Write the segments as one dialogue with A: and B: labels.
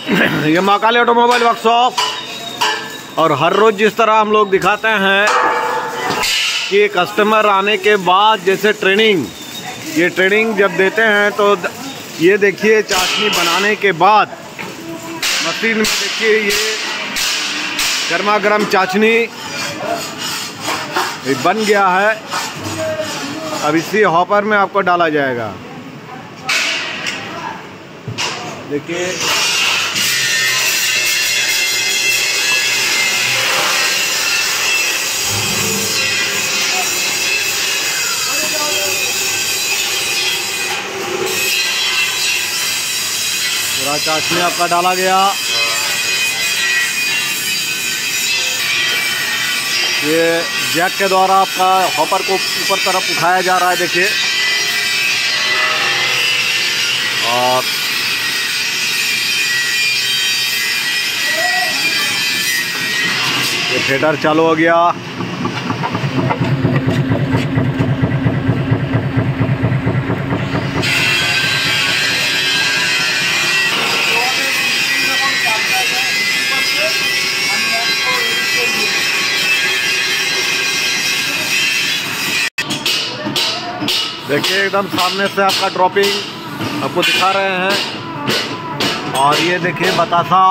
A: ये Mahakali automobile workshop. और हर रोज़ जिस तरह हम लोग दिखाते हैं कि कस्टमर आने के बाद जैसे ट्रेनिंग, ये ट्रेनिंग जब देते हैं तो ये देखिए चाशनी बनाने के बाद मशीन में देखिए ये गर्मा गर्म चाशनी बन गया है। अब इसी हॉपर में आपको डाला जाएगा। देखिए पूरा चाशनी आपका डाला गया। ये जैक के द्वारा आपका हॉपर को ऊपर तरफ उठाया जा रहा है, देखिए। और ये फेडर चालू हो गया। देखिए एकदम सामने से आपका ड्रॉपिंग आपको दिखा रहे हैं। और ये देखिए बतासा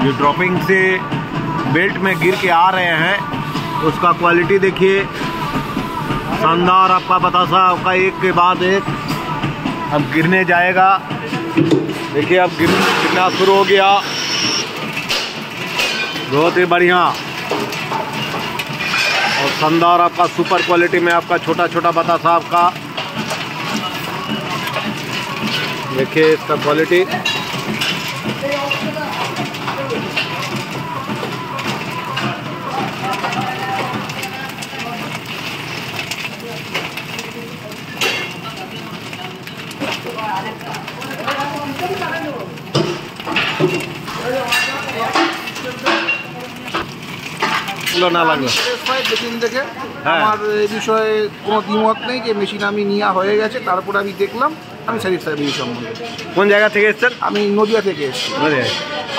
A: जो ड्रॉपिंग से बेल्ट में गिर के आ रहे हैं, उसका क्वालिटी देखिए शानदार। आपका बतासा आपका एक के बाद एक अब गिरने जाएगा। देखिए अब गिरना शुरू हो गया। बहुत ही बढ़िया और शानदार आपका सुपर क्वालिटी में आपका छोटा छोटा बतासा आपका। देखिए इसका क्वालिटी। না লাগলো
B: মেশিন দেখে আমার এই বিষয়ে কোনো দ্বিমত নেই যে মেশিন আমি নেওয়া হয়ে গেছে। তারপর আমি দেখলাম, আমি স্যাটিসফাইড এই সম্বন্ধে।
A: কোন জায়গা থেকে এসেছেন?
B: আমি নদিয়া থেকে এসেছি।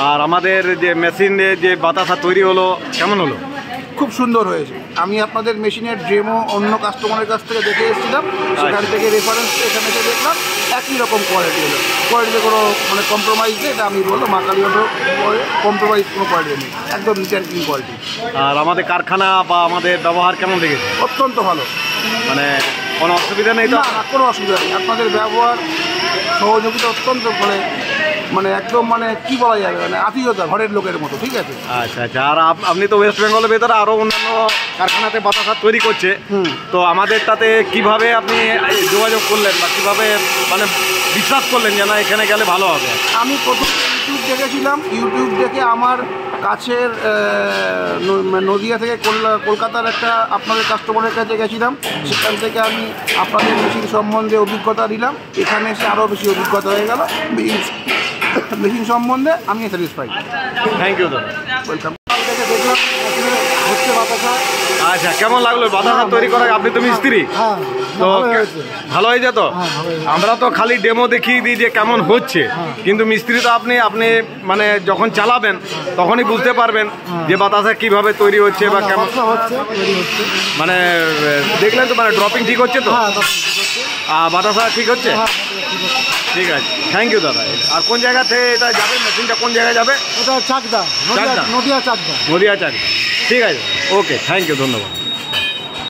A: আর আমাদের যে মেশিনে যে বাতাসা তৈরি হলো কেমন হলো?
B: খুব সুন্দর হয়েছে। আমি আপনাদের মেশিনের ডেমো অন্য কাস্টমারের কাছ থেকে দেখে এসেছিলাম, সেখান থেকে রেফারেন্স এখানে এসে দেখলাম একই রকম কোয়ালিটি হলো। কোয়ালিটিতে কোনো মানে কম্প্রোমাইজ নেই, এটা আমি বলবো মা কালী অটো কম্প্রোমাইজ কোনো কোয়ালিটি নেই, একদম নিট অ্যান্ড ক্লিন কোয়ালিটি।
A: আর আমাদের কারখানা বা আমাদের ব্যবহার কেমন লেগেছে?
B: অত্যন্ত ভালো,
A: মানে কোনো অসুবিধা নেই তো?
B: না, কোনো অসুবিধা নেই। আপনাদের ব্যবহার সহযোগিতা অত্যন্ত মানে একদম মানে কি বলা যাবে, মানে আত্মীয়তা, ঘরের লোকের মতো। ঠিক আছে।
A: আচ্ছা আচ্ছা। আর আপনি তো ওয়েস্ট বেঙ্গলের ভেতরে আরও অন্যান্য কারখানাতে বাতাসা তৈরি করছে, তো আমাদেরটাতে কিভাবে আপনি যোগাযোগ করলেন বা কীভাবে মানে বিশ্বাস করলেন যে না এখানে গেলে ভালো হবে?
B: আমি প্রথম ইউটিউব দেখেছিলাম। ইউটিউব দেখে আমার কাছের নদিয়া থেকে কলকাতার একটা আপনাদের কাস্টমারের কাছে গেছিলাম। সেখান থেকে আমি আপনাদের মেশিন সম্বন্ধে অভিজ্ঞতা দিলাম। এখানে এসে আরও বেশি অভিজ্ঞতা হয়ে গেল মেশিন সম্বন্ধে। আমি স্যাটিসফাইড।
A: থ্যাংক ইউ দাদা,
B: ওয়েলকাম। দেখে দেখলাম হচ্ছে বাতাসা।
A: আচ্ছা, কেমন লাগলো বাতাসা তৈরি করা? আপনি তো মিস্ত্রি, তো ভালো হয়ে যেত? আমরা তো খালি ডেমো দেখিয়ে দিই যে কেমন হচ্ছে, কিন্তু মিস্ত্রি তো আপনি মানে যখন চালাবেন তখনই বুঝতে পারবেন যে বাতাসা কিভাবে তৈরি হচ্ছে বা কেমন
B: হচ্ছে।
A: মানে দেখলেন তো, মানে ড্রপিং ঠিক হচ্ছে তো, আর বাতাসা ঠিক হচ্ছে? ঠিক আছে, থ্যাংক ইউ দাদা। আর কোন জায়গা থেকে এটা যাবে, মেশিনটা কোন জায়গায় যাবে?
B: এটা চাকদা, নদিয়া চাকদা।
A: নদিয়া চাকদা, ঠিক আছে। ওকে, থ্যাংক ইউ, ধন্যবাদ।